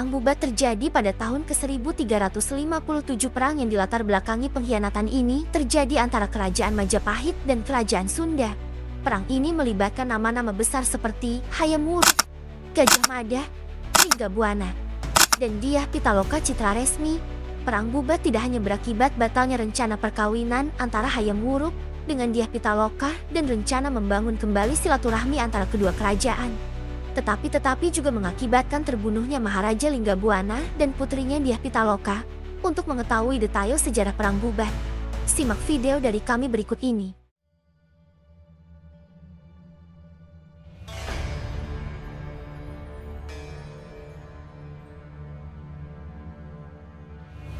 Perang Bubat terjadi pada tahun ke-1357. Perang yang dilatar belakangi pengkhianatan ini terjadi antara Kerajaan Majapahit dan Kerajaan Sunda. Perang ini melibatkan nama-nama besar seperti Hayam Wuruk, Gajah Mada, Linggabuana, dan Dyah Pitaloka Citraresmi. Perang Bubat tidak hanya berakibat batalnya rencana perkawinan antara Hayam Wuruk dengan Dyah Pitaloka dan rencana membangun kembali silaturahmi antara kedua kerajaan, tetapi juga mengakibatkan terbunuhnya Maharaja Linggabuana dan putrinya Dyah Pitaloka. Untuk mengetahui detail sejarah Perang Bubat, simak video dari kami berikut ini.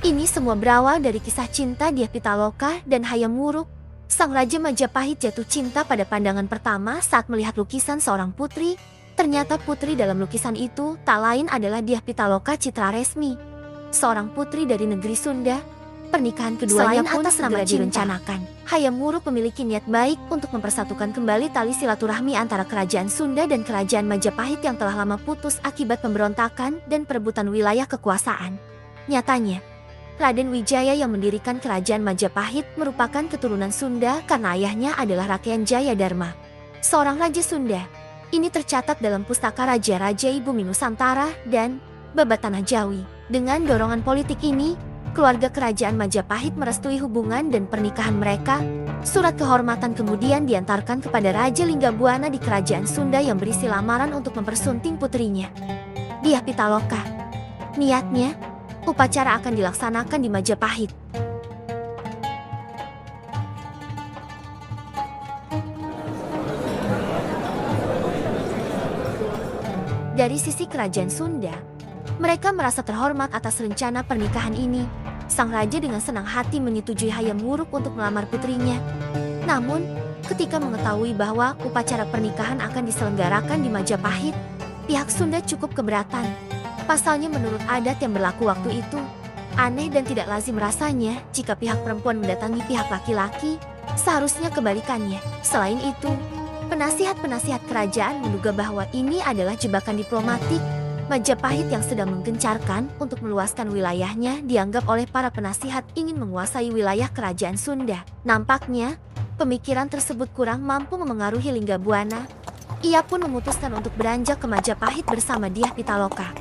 Ini semua berawal dari kisah cinta Dyah Pitaloka dan Hayam Wuruk. Sang Raja Majapahit jatuh cinta pada pandangan pertama saat melihat lukisan seorang putri. Ternyata putri dalam lukisan itu tak lain adalah Dyah Pitaloka Citraresmi, seorang putri dari negeri Sunda. Pernikahan keduanya pun segera direncanakan. Hayam Wuruk memiliki niat baik untuk mempersatukan kembali tali silaturahmi antara Kerajaan Sunda dan Kerajaan Majapahit yang telah lama putus akibat pemberontakan dan perebutan wilayah kekuasaan. Nyatanya, Raden Wijaya yang mendirikan Kerajaan Majapahit merupakan keturunan Sunda karena ayahnya adalah Rakean Jayadharma, seorang raja Sunda. Ini tercatat dalam Pustaka Raja-Raja Ibu Nusantara dan Babat Tanah Jawi. Dengan dorongan politik ini, keluarga Kerajaan Majapahit merestui hubungan dan pernikahan mereka. Surat kehormatan kemudian diantarkan kepada Raja Linggabuana di Kerajaan Sunda yang berisi lamaran untuk mempersunting putrinya, Dyah Pitaloka. Niatnya, upacara akan dilaksanakan di Majapahit. Dari sisi Kerajaan Sunda, mereka merasa terhormat atas rencana pernikahan ini. Sang raja dengan senang hati menyetujui Hayam Wuruk untuk melamar putrinya. Namun, ketika mengetahui bahwa upacara pernikahan akan diselenggarakan di Majapahit, pihak Sunda cukup keberatan. Pasalnya menurut adat yang berlaku waktu itu, aneh dan tidak lazim rasanya jika pihak perempuan mendatangi pihak laki-laki, seharusnya kebalikannya. Selain itu, penasihat-penasihat kerajaan menduga bahwa ini adalah jebakan diplomatik. Majapahit yang sedang menggencarkan untuk meluaskan wilayahnya dianggap oleh para penasihat ingin menguasai wilayah Kerajaan Sunda. Nampaknya, pemikiran tersebut kurang mampu memengaruhi Linggabuana. Ia pun memutuskan untuk beranjak ke Majapahit bersama Dyah Pitaloka,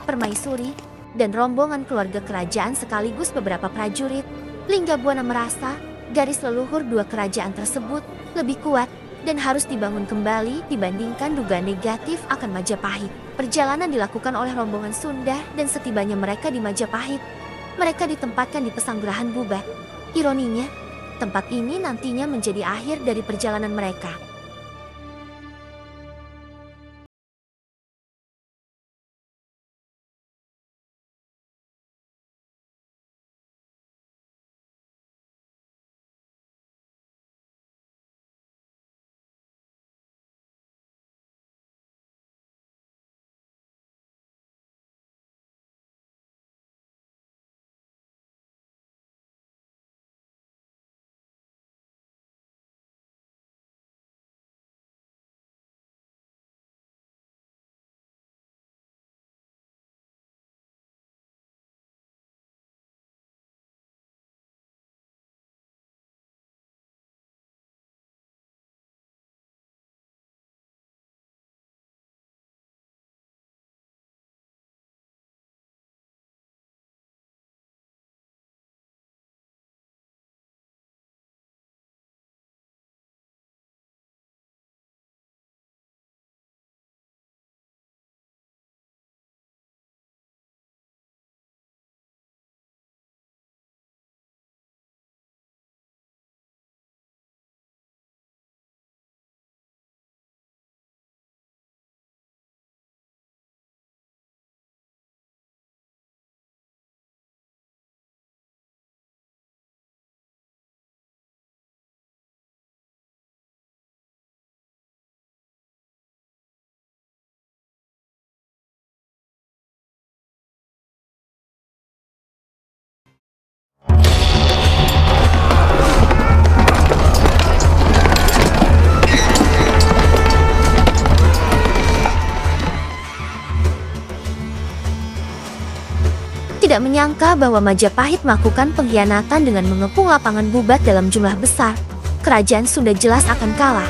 permaisuri, dan rombongan keluarga kerajaan sekaligus beberapa prajurit. Linggabuana merasa garis leluhur dua kerajaan tersebut lebih kuat dan harus dibangun kembali dibandingkan dugaan negatif akan Majapahit. Perjalanan dilakukan oleh rombongan Sunda dan setibanya mereka di Majapahit, mereka ditempatkan di Pesanggerahan Bubat. Ironinya, tempat ini nantinya menjadi akhir dari perjalanan mereka. tidak menyangka bahwa Majapahit melakukan pengkhianatan dengan mengepung lapangan Bubat dalam jumlah besar. Kerajaan Sunda jelas akan kalah.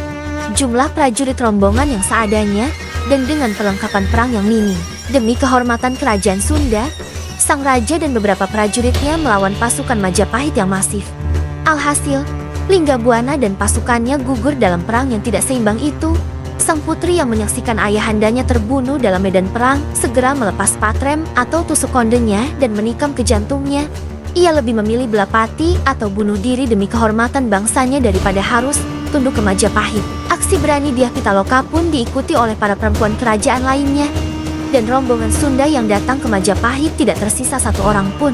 Jumlah prajurit rombongan yang seadanya dan dengan perlengkapan perang yang minim. Demi kehormatan kerajaan Sunda, sang raja dan beberapa prajuritnya melawan pasukan Majapahit yang masif. Alhasil, Linggabuana dan pasukannya gugur dalam perang yang tidak seimbang itu. Sang putri yang menyaksikan ayahandanya terbunuh dalam medan perang segera melepas patrem atau tusuk kondenya dan menikam ke jantungnya. Ia lebih memilih belah pati atau bunuh diri demi kehormatan bangsanya daripada harus tunduk ke Majapahit. Aksi berani Dyah Pitaloka pun diikuti oleh para perempuan kerajaan lainnya. Dan rombongan Sunda yang datang ke Majapahit tidak tersisa satu orang pun.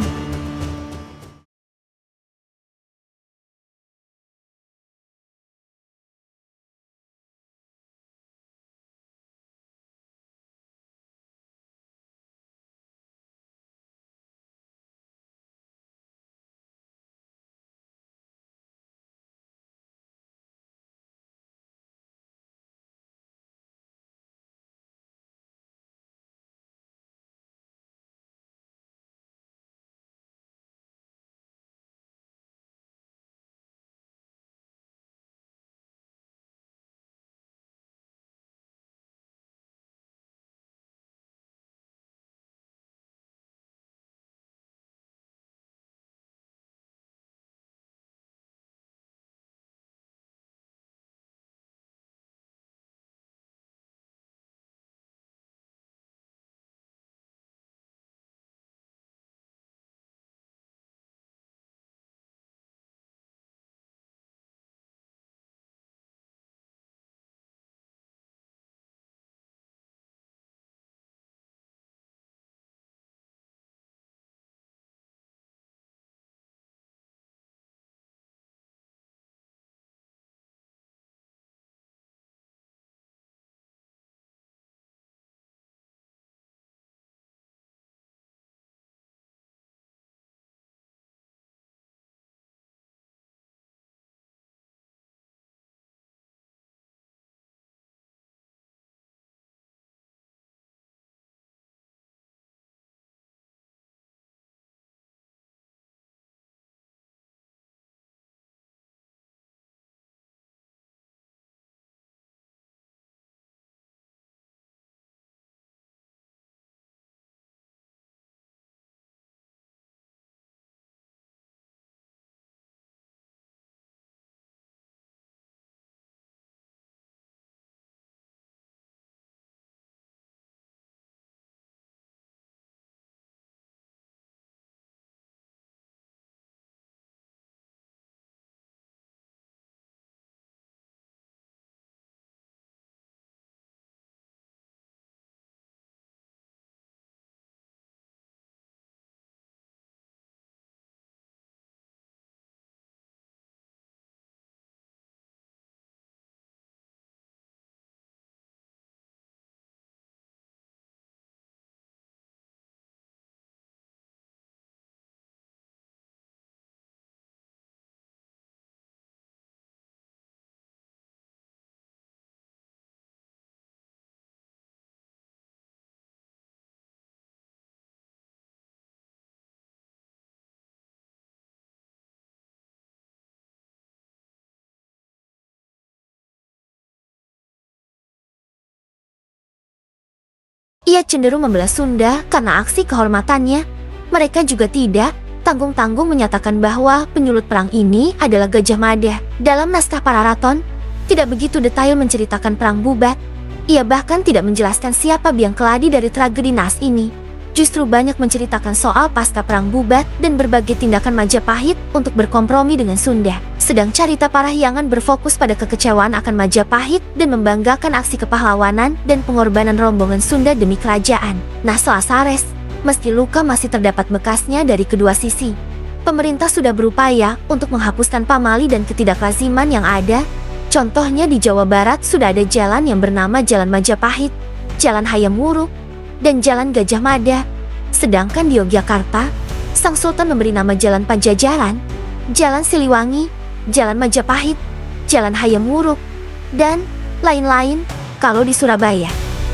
Ia cenderung membelah Sunda karena aksi kehormatannya. Mereka juga tidak tanggung-tanggung menyatakan bahwa penyulut perang ini adalah Gajah Mada. Dalam naskah Pararaton, tidak begitu detail menceritakan perang Bubat. Ia bahkan tidak menjelaskan siapa biang keladi dari tragedi naas ini. Justru banyak menceritakan soal pasca perang Bubat dan berbagai tindakan Majapahit untuk berkompromi dengan Sunda. Sedang cerita Parahyangan berfokus pada kekecewaan akan Majapahit dan membanggakan aksi kepahlawanan dan pengorbanan rombongan Sunda demi kerajaan. Nah, Selassares, meski luka masih terdapat bekasnya dari kedua sisi. Pemerintah sudah berupaya untuk menghapuskan pamali dan ketidaklaziman yang ada. Contohnya di Jawa Barat sudah ada jalan yang bernama Jalan Majapahit, Jalan Hayam Wuruk, dan Jalan Gajah Mada. Sedangkan di Yogyakarta, Sang Sultan memberi nama Jalan Pajajaran, Jalan Siliwangi, Jalan Majapahit, Jalan Hayam Wuruk, dan lain-lain. Kalau di Surabaya,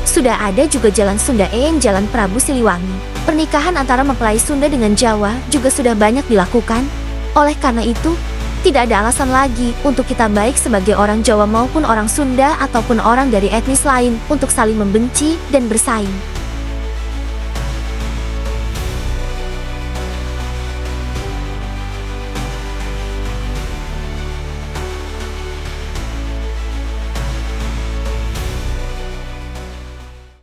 Sudah ada juga Jalan Sunda Eyeng, Jalan Prabu Siliwangi. Pernikahan antara mempelai Sunda dengan Jawa juga sudah banyak dilakukan. Oleh karena itu, tidak ada alasan lagi untuk kita baik sebagai orang Jawa maupun orang Sunda ataupun orang dari etnis lain untuk saling membenci dan bersaing.